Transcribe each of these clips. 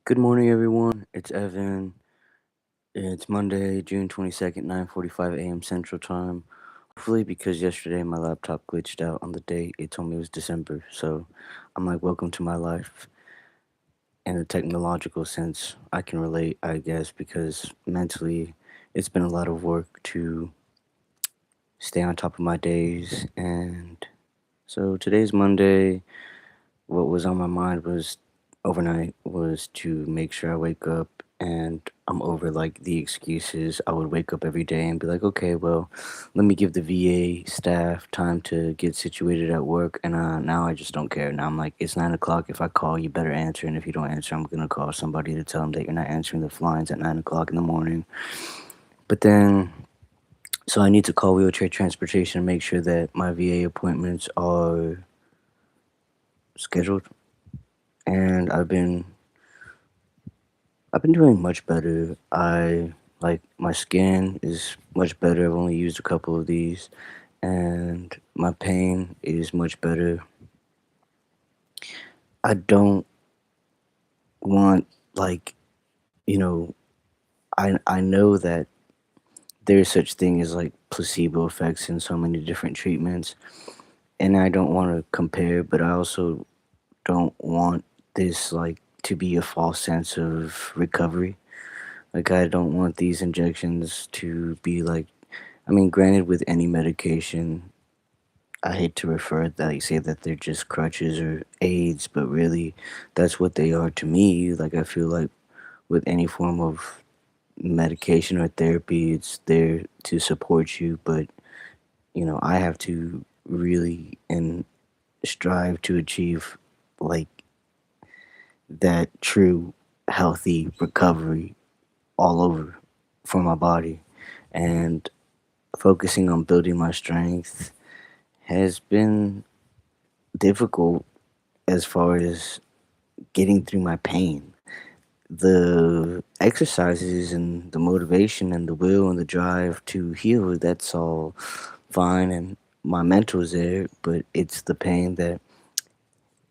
Good morning, everyone. It's Evan. It's Monday, June 22nd, 9:45 a.m. Central Time. Hopefully, because yesterday my laptop glitched out on the date, it told me it was December. So I'm like, welcome to my life. In a technological sense, I can relate, I guess, because mentally it's been a lot of work to stay on top of my days. And so today's Monday. What was on my mind was overnight was to make sure I wake up and I'm over like the excuses. I would wake up every day and be like, okay, well, let me give the VA staff time to get situated at work. And now I just don't care. Now I'm like, it's 9 o'clock. If I call, you better answer. And if you don't answer, I'm going to call somebody to tell them that you're not answering the lines at 9 o'clock in the morning. But then, so I need to call wheelchair transportation and make sure that my VA appointments are scheduled. And I've been doing much better. I like my skin is much better. I've only used a couple of these, and my pain is much better. I don't want like you know. I know that there's such thing as like placebo effects in so many different treatments, and I don't want to compare, but I also don't want this like to be a false sense of recovery. Like I don't want these injections to be like, I mean, granted, with any medication, I hate to refer that you say that they're just crutches or aids, but really, that's what they are to me. Like I feel like with any form of medication or therapy, it's there to support you, but I have to really and strive to achieve like that true healthy recovery all over for my body, and focusing on building my strength has been difficult as far as getting through my pain. The exercises and the motivation and the will and the drive to heal, that's all fine, and my mental is there, but it's the pain that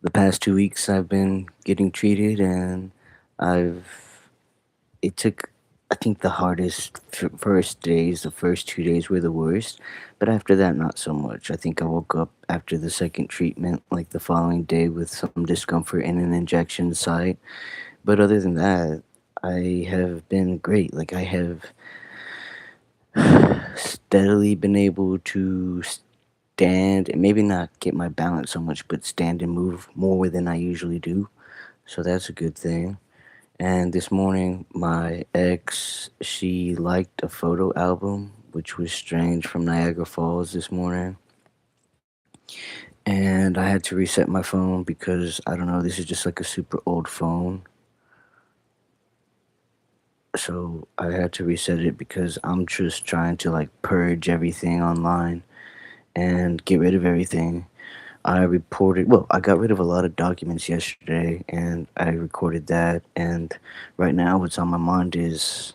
the past 2 weeks I've been getting treated, and I've it took, I think the hardest first days, the first 2 days were the worst, but after that, not so much. I think I woke up after the second treatment, like the following day, with some discomfort and an injection site. But other than that, I have been great. Like I have steadily been able to stand and maybe not get my balance so much, but stand and move more than I usually do. So that's a good thing. And this morning, my ex, she liked a photo album, which was strange, from Niagara Falls this morning. And I had to reset my phone because I don't know, this is just like a super old phone. So I had to reset it because I'm just trying to like purge everything online and get rid of everything. I got rid of a lot of documents yesterday and I recorded that. And right now, what's on my mind is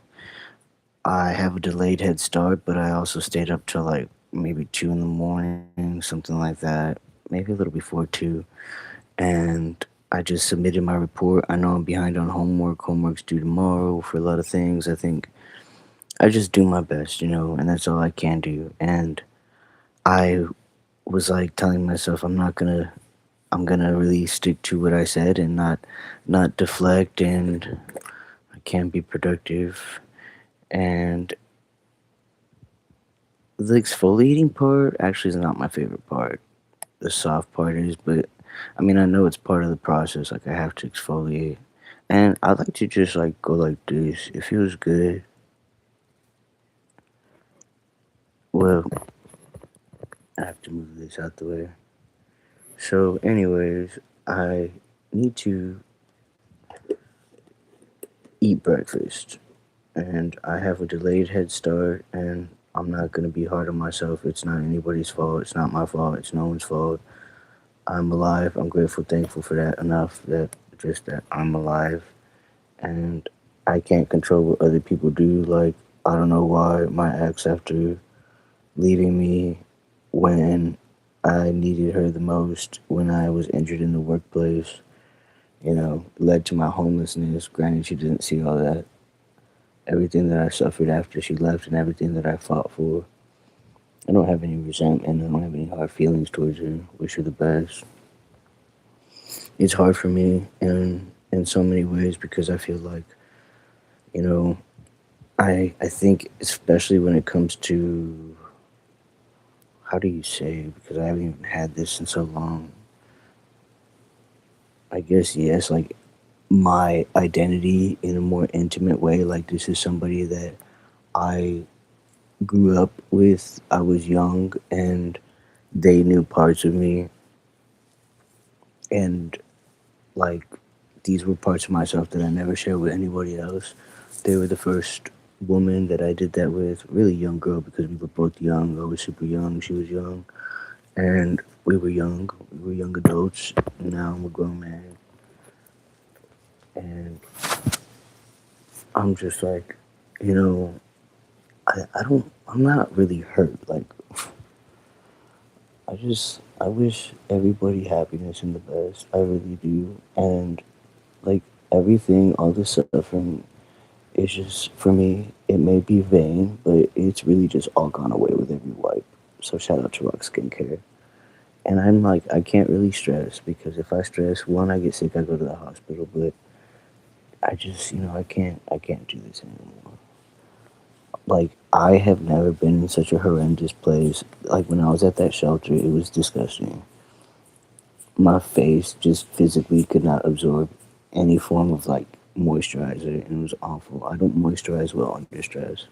I have a delayed head start, but I also stayed up till like maybe 2 in the morning, something like that, maybe a little before 2. And I just submitted my report. I know I'm behind on homework. Homework's due tomorrow for a lot of things. I think I just do my best, and that's all I can do. And I was like telling myself I'm gonna really stick to what I said and not deflect, and I can be productive. And the exfoliating part actually is not my favorite part. The soft part is, but I mean, I know it's part of the process. Like I have to exfoliate, and I like to just like go like this. It feels good. Well, I have to move this out the way. So, anyways, I need to eat breakfast, and I have a delayed head start, and I'm not gonna be hard on myself. It's not anybody's fault. It's not my fault. It's no one's fault. I'm alive. I'm grateful, thankful for that enough that just that I'm alive, and I can't control what other people do. Like I don't know why my ex, after leaving me when I needed her the most, when I was injured in the workplace, led to my homelessness. Granted, she didn't see all that, everything that I suffered after she left, and everything that I fought for. I don't have any resentment. I don't have any hard feelings towards her. Wish her the best. It's hard for me in so many ways because I feel like you know I think especially when it comes to how do you say it? Because I haven't even had this in so long. I guess yes, like my identity in a more intimate way. Like this is somebody that I grew up with. I was young and they knew parts of me, and like these were parts of myself that I never shared with anybody else. They were the first woman that I did that with, really young girl because we were both young. I was super young, she was young, and we were young. We were young adults. Now I'm a grown man, and I'm just like, you know, I'm not really hurt. Like, I wish everybody happiness and the best. I really do. And like everything, all the suffering, it's just for me. It may be vain, but it's really just all gone away with every wipe. So shout out to Rock Skincare. And I'm like, I can't really stress because if I stress, one, I get sick, I go to the hospital. But I just, I can't do this anymore. Like I have never been in such a horrendous place. Like when I was at that shelter, it was disgusting. My face just physically could not absorb any form of like moisturizer, and it was awful. I don't moisturize well under stress.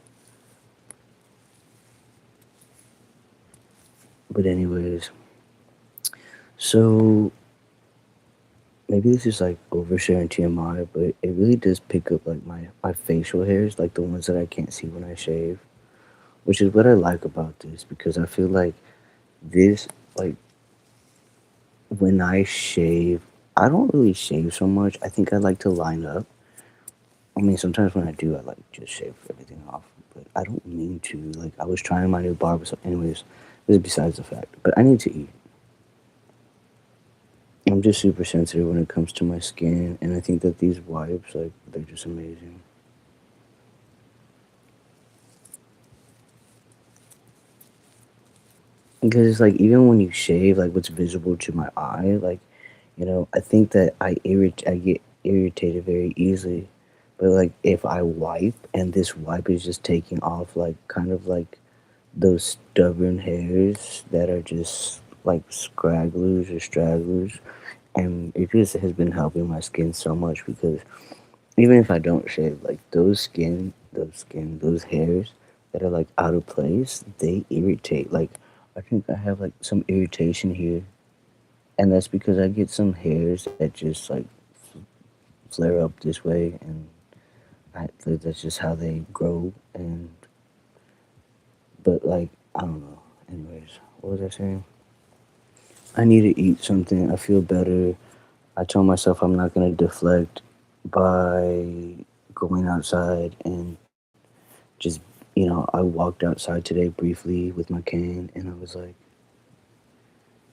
But anyways, so maybe this is like oversharing TMI, but it really does pick up like my facial hairs, like the ones that I can't see when I shave, which is what I like about this because I feel like this, like when I shave, I don't really shave so much. I think I like to line up. I mean, sometimes when I do, I like just shave everything off, but I don't mean to. Like, I was trying my new barber. So, anyways, this is besides the fact. But I need to eat. I'm just super sensitive when it comes to my skin, and I think that these wipes, like, they're just amazing. Because it's like even when you shave, like what's visible to my eye, like I think that I get irritated very easily. But like if I wipe and this wipe is just taking off like kind of like those stubborn hairs that are just like scragglers or stragglers, and it just has been helping my skin so much because even if I don't shave, like those hairs that are like out of place, they irritate. Like I think I have like some irritation here, and that's because I get some hairs that just like flare up this way, and that's just how they grow. And but like I don't know. Anyways, what was I saying? I need to eat something. I feel better. I told myself I'm not gonna deflect by going outside and just I walked outside today briefly with my cane, and I was like,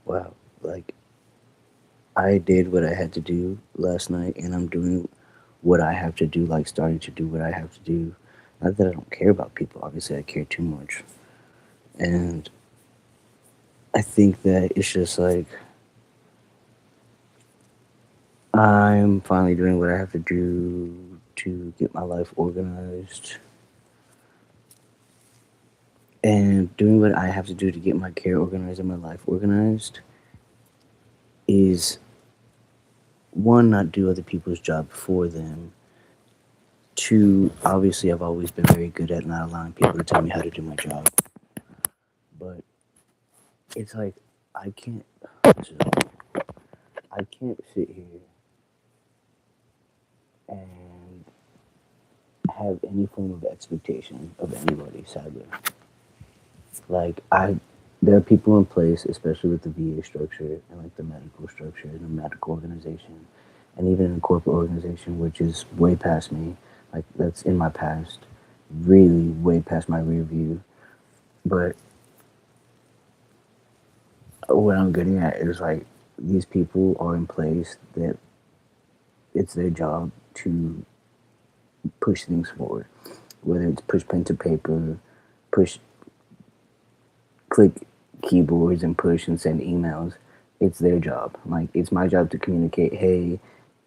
wow, like I did what I had to do last night, and I'm doing what I have to do, like starting to do what I have to do. Not that I don't care about people, obviously I care too much. And I think that it's just like I'm finally doing what I have to do to get my life organized, and doing what I have to do to get my care organized and my life organized is one, not do other people's job for them. Two, obviously I've always been very good at not allowing people to tell me how to do my job. But it's like I can't this is I can't sit here and have any form of expectation of anybody, sadly. Like there are people in place, especially with the VA structure and like the medical structure and the medical organization, and even in a corporate organization, which is way past me. Like that's in my past, really way past my rear view. But what I'm getting at is like these people are in place that it's their job to push things forward, whether it's push pen to paper, push click keyboards and push and send emails. It's their job. Like it's my job to communicate, hey,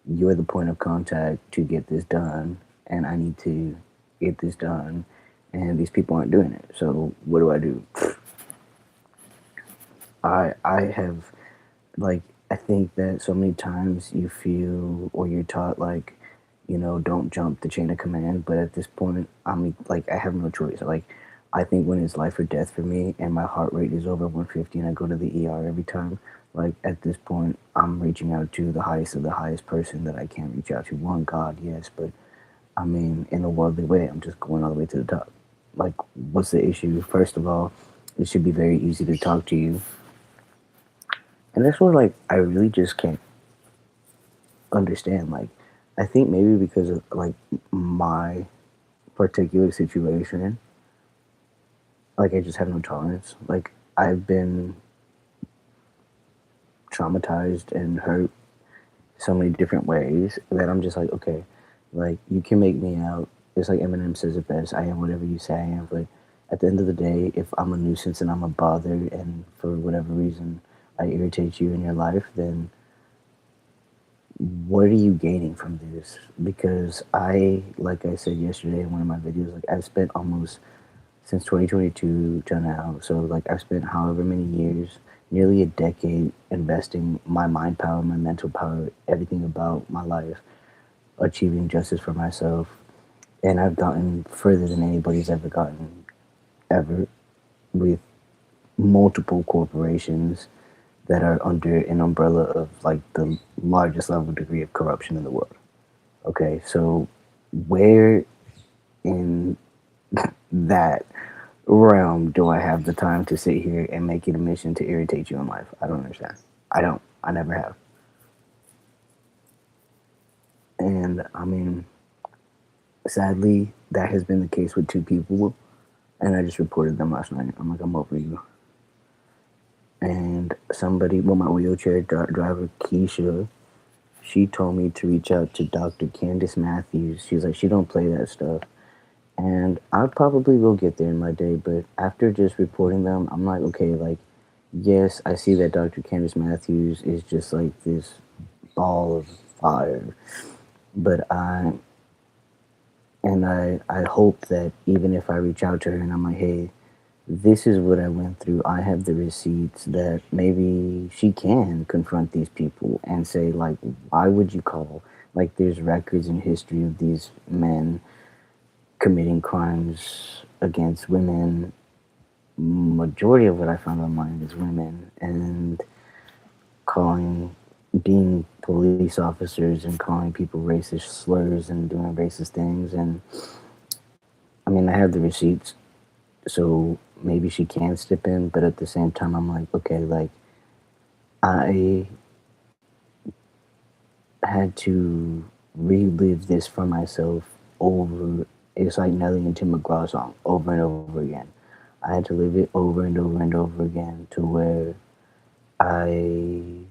you're the point of contact to get this done, and I need to get this done, and these people aren't doing it. So what do I do? I have like I think that so many times you feel or you're taught like, don't jump the chain of command. But at this point, I'm like I have no choice. Like I think when it's life or death for me, and my heart rate is over 150, and I go to the ER every time. Like at this point, I'm reaching out to the highest of the highest person that I can reach out to. One God, yes, but I mean, in a worldly way, I'm just going all the way to the top. Like, what's the issue? First of all, it should be very easy to talk to you. And that's what, like, I really just can't understand. Like, I think maybe because of, like, my particular situation, like, I just have no tolerance. Like, I've been traumatized and hurt so many different ways that I'm just like, okay, like you can make me out. It's like Eminem says it best. I am whatever you say I am. But at the end of the day, if I'm a nuisance and I'm a bother, and for whatever reason I irritate you in your life, then what are you gaining from this? Because like I said yesterday in one of my videos, like I've spent almost since 2022 till now. So like I've spent however many years, nearly a decade, investing my mind power, my mental power, everything about my life, achieving justice for myself, and I've gotten further than anybody's ever gotten, ever, with multiple corporations that are under an umbrella of like the largest level degree of corruption in the world. Okay, so where in that realm do I have the time to sit here and make it a mission to irritate you in life? I don't understand. I don't. I never have. And I mean, sadly, that has been the case with two people. And I just reported them last night. I'm like, I'm over you. And somebody, well, my wheelchair driver, Keisha, she told me to reach out to Dr. Candace Matthews. She's like, she don't play that stuff. And I probably will get there in my day, but after just reporting them, I'm like, okay, like, yes, I see that Dr. Candace Matthews is just like this ball of fire, but I hope that even if I reach out to her and I'm like, hey, this is what I went through, I have the receipts, that maybe she can confront these people and say, like, why would you call? Like, there's records in history of these men committing crimes against women. Majority of what I found online is women, and calling, being police officers and calling people racist slurs and doing racist things. And I mean, I have the receipts, so maybe she can step in, but at the same time, I'm like, okay, like, I had to relive this for myself over. It's like Nelly and Tim McGraw song over and over again. I had to live it over and over and over again to where I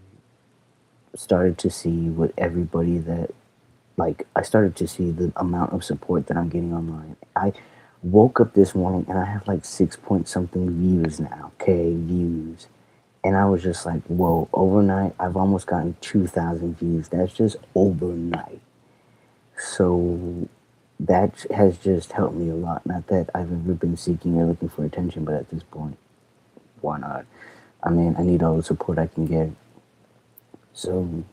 started to see what everybody that, like, I started to see the amount of support that I'm getting online. I woke up this morning and I have like 6 point something views now, okay, views. And I was just like, whoa, overnight, I've almost gotten 2,000 views. That's just overnight. So that has just helped me a lot. Not that I've ever been seeking or looking for attention, but at this point, why not? I mean, I need all the support I can get. So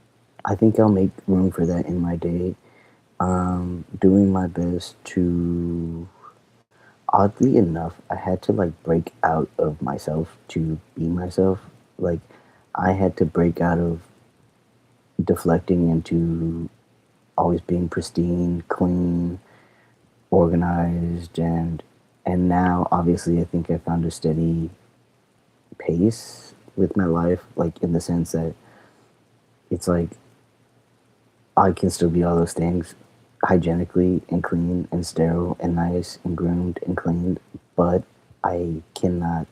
I think I'll make room for that in my day. Doing my best to, oddly enough, I had to like break out of myself to be myself. Like, I had to break out of deflecting into always being pristine, clean, organized, and now obviously I think I found a steady pace with my life, like in the sense that it's like I can still be all those things hygienically and clean and sterile and nice and groomed and cleaned, but I cannot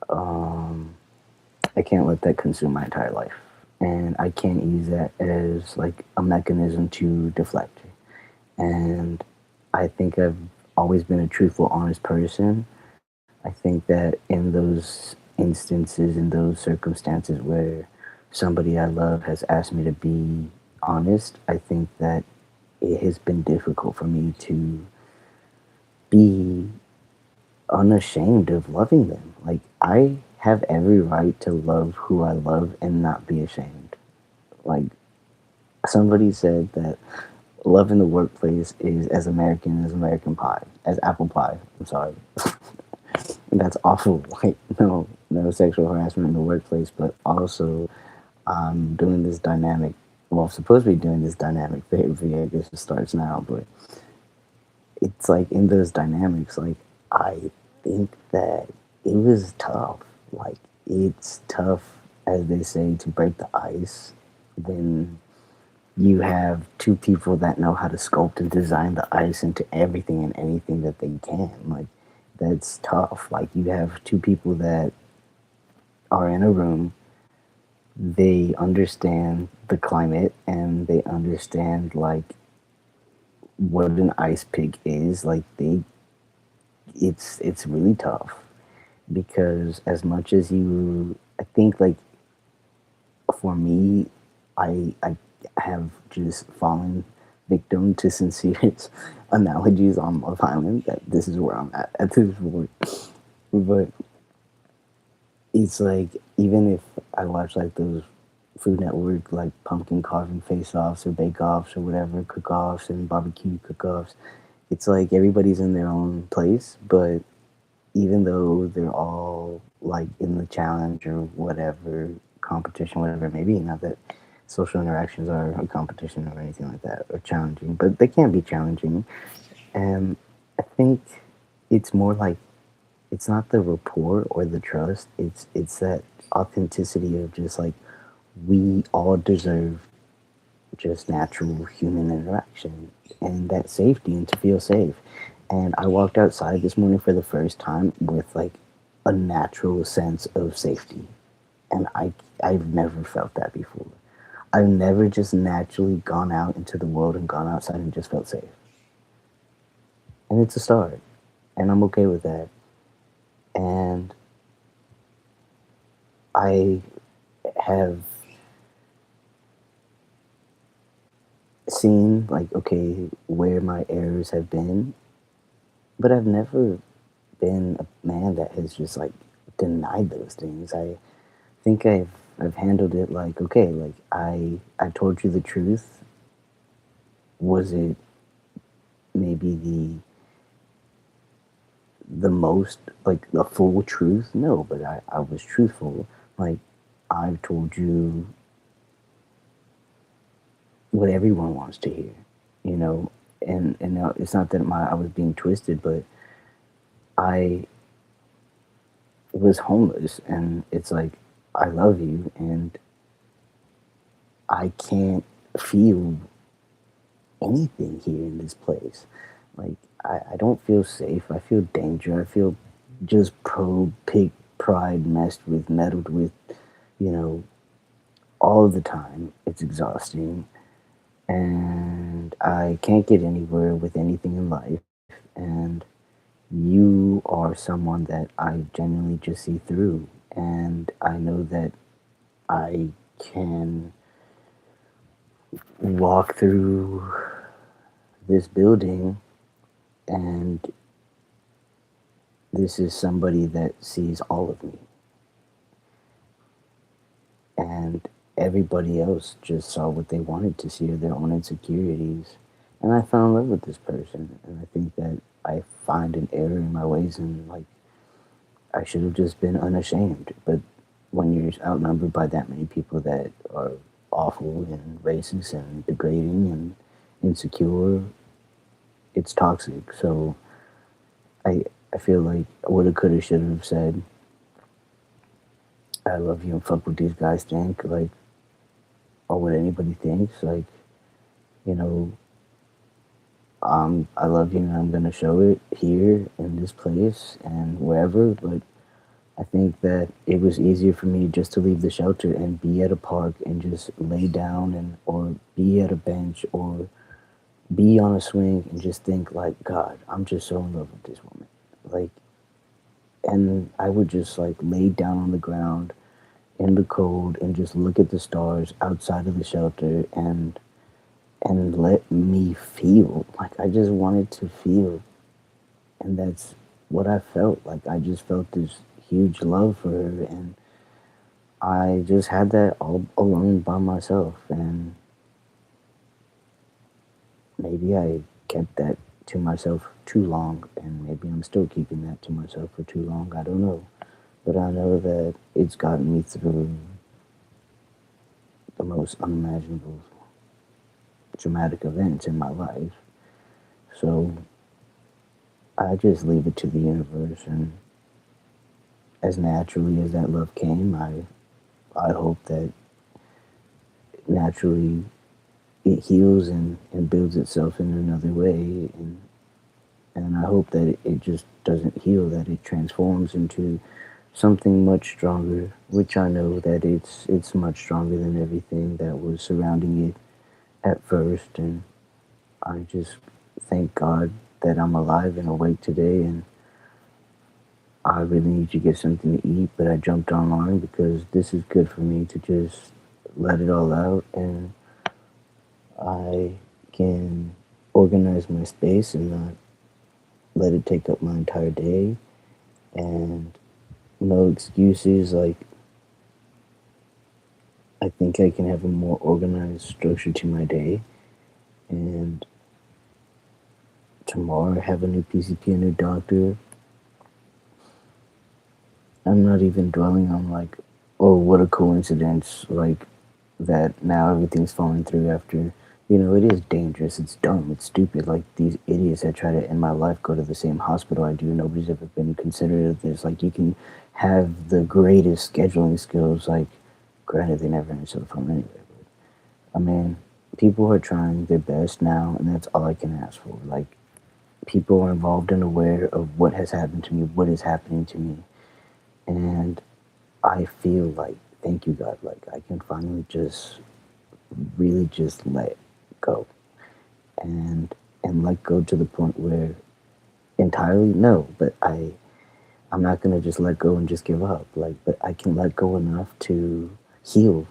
um I can't let that consume my entire life. and I can't use that as like a mechanism to deflect. And I think I've always been a truthful, honest person. I think that in those instances, in those circumstances where somebody I love has asked me to be honest, I think that it has been difficult for me to be unashamed of loving them. Like, I have every right to love who I love and not be ashamed. Like, somebody said that love in the workplace is as American as American pie, as apple pie. I'm sorry. That's awful. Like, no, no sexual harassment in the workplace, but also doing this dynamic. Well, I'm supposed to be doing this dynamic behavior. I guess it starts now, but it's like in those dynamics, like I think that it was tough. Like it's tough, as they say, to break the ice when you have two people that know how to sculpt and design the ice into everything and anything that they can. Like that's tough. Like you have two people that are in a room, they understand the climate and they understand like what an ice pick is. Like it's really tough because as much as you, I think like for me, I have just fallen victim to sincere analogies on Love Island. That this is where I'm at this point. But it's like even if I watch like those Food Network like pumpkin carving face offs or bake offs or whatever, cook offs and barbecue cook offs, it's like everybody's in their own place, but even though they're all like in the challenge or whatever competition, whatever it may be, not that social interactions are a competition or anything like that or challenging, but they can be challenging. And I think it's more like it's not the rapport or the trust. It's that authenticity of just like we all deserve just natural human interaction and that safety and to feel safe. And I walked outside this morning for the first time with like a natural sense of safety. And I've never felt that before. I've never just naturally gone out into the world and gone outside and just felt safe. And it's a start. And I'm okay with that. And I have seen like okay where my errors have been, but I've never been a man that has just like denied those things. I think I've handled it like okay, like I told you the truth. Was it maybe the most like the full truth? No, but I was truthful. Like I've told you what everyone wants to hear, you know. And now it's not that I was being twisted, but I was homeless, and it's like I love you, and I can't feel anything here in this place. Like I don't feel safe. I feel danger. I feel just pig pride messed with, meddled with, you know, all the time. It's exhausting, and I can't get anywhere with anything in life. And you are someone that I genuinely just see through, and I know that I can walk through this building and this is somebody that sees all of me, and everybody else just saw what they wanted to see or their own insecurities. And I fell in love with this person, and I think that I find an error in my ways, and like I should have just been unashamed. But when you're outnumbered by that many people that are awful and racist and degrading and insecure, it's toxic. So I I feel like I woulda, coulda, shoulda have said, I love you and fuck what these guys think, like, or what anybody thinks. Like, you know, I love you and I'm gonna show it here in this place and wherever, but I think that it was easier for me just to leave the shelter and be at a park and just lay down and or be at a bench or be on a swing and just think like, God, I'm just so in love with this woman. Like, and I would just like lay down on the ground in the cold and just look at the stars outside of the shelter and let me feel. Like I just wanted to feel, and that's what I felt. Like I just felt this huge love for her, and I just had that all alone by myself, and maybe I kept that to myself too long, and maybe I'm still keeping that to myself for too long. I don't know. But I know that it's gotten me through the most unimaginable traumatic events in my life. So I just leave it to the universe, and as naturally as that love came, I hope that naturally it heals and builds itself in another way, and I hope that it just doesn't heal, that it transforms into something much stronger, which I know that it's much stronger than everything that was surrounding it at first. And I just thank God that I'm alive and awake today, and I really need to get something to eat, but I jumped online because this is good for me to just let it all out, and I can organize my space and not let it take up my entire day, and no excuses. Like, I think I can have a more organized structure to my day, and tomorrow have a new PCP, a new doctor. I'm not even dwelling on like, oh, what a coincidence, like that now everything's falling through after. It is dangerous, it's dumb, it's stupid. Like these idiots that try to end my life go to the same hospital I do. Nobody's ever been considerate of this. Like you can have the greatest scheduling skills, like granted they never answer the phone anyway. But I mean, people are trying their best now, and that's all I can ask for. Like people are involved and aware of what has happened to me, what is happening to me, and I feel like, thank you God, like I can finally just really just let go, and let go to the point where entirely no, but I'm not gonna just let go and just give up. Like, but I can let go enough to heal.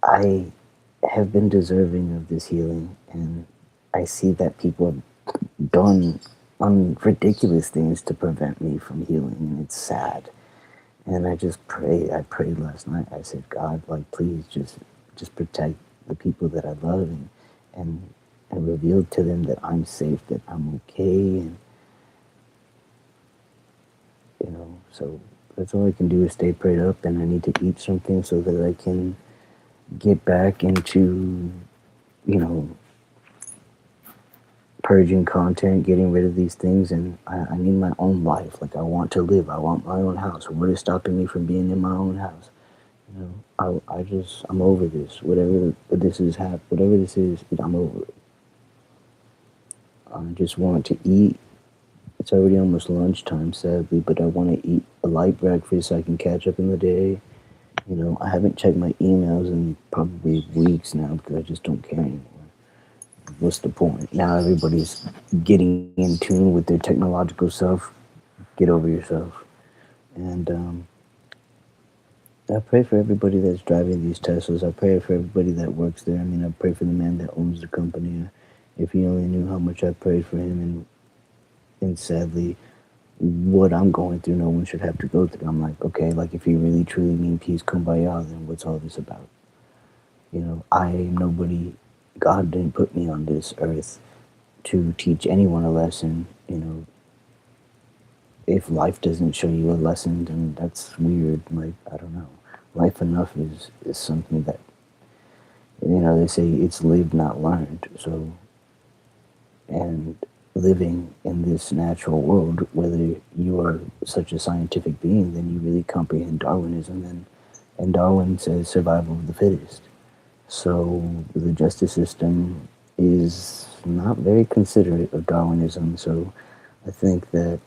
I have been deserving of this healing, and I see that people have done ridiculous things to prevent me from healing, and it's sad. And I just pray. I prayed last night. I said, God, like, please just protect the people that I love, and and reveal to them that I'm safe, that I'm okay, and so that's all I can do is stay prayed up, and I need to eat something so that I can get back into, you know, purging content, getting rid of these things, and I need my own life. Like I want to live. I want my own house. What is stopping me from being in my own house? I'm over this. Whatever this is, I'm over it. I just want to eat. It's already almost lunchtime, sadly, but I want to eat a light breakfast so I can catch up in the day. I haven't checked my emails in probably weeks now because I just don't care anymore. What's the point? Now everybody's getting in tune with their technological self. Get over yourself. And I pray for everybody that's driving these Teslas. I pray for everybody that works there. I mean, I pray for the man that owns the company. If he only knew how much I prayed for him, and sadly, what I'm going through, no one should have to go through. I'm like, okay, like if you really truly mean peace, kumbaya, then what's all this about? I am nobody. God didn't put me on this earth to teach anyone a lesson. If life doesn't show you a lesson, then that's weird. Like, I don't know. Life enough is something that, they say it's lived, not learned. So, and living in this natural world, whether you are such a scientific being, then you really comprehend Darwinism, and Darwin says survival of the fittest. So the justice system is not very considerate of Darwinism. So I think that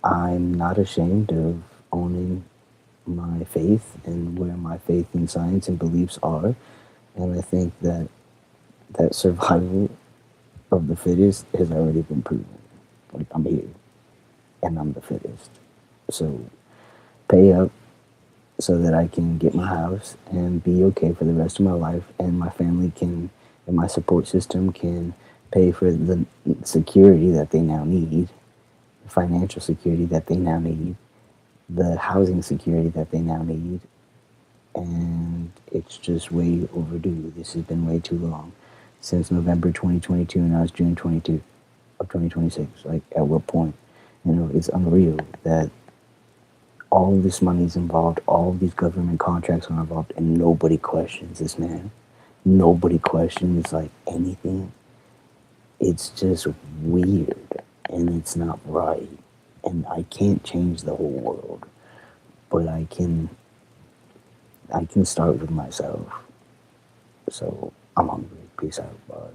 I'm not ashamed of owning my faith and where my faith and science and beliefs are. And I think that survival of the fittest has already been proven. Like, I'm here and I'm the fittest. So pay up so that I can get my house and be okay for the rest of my life, and my family can, and my support system can pay for the security that they now need, the financial security that they now need, the housing security that they now need, and it's just way overdue. This has been way too long. Since November 2022, and now it's June 22 of 2026. Like, at what point? You know, it's unreal that all of this money is involved, all of these government contracts are involved, and nobody questions this man. Nobody questions, like, anything. It's just weird, and it's not right. And I can't change the whole world, but I can start with myself. So I'm hungry. Peace out, bud.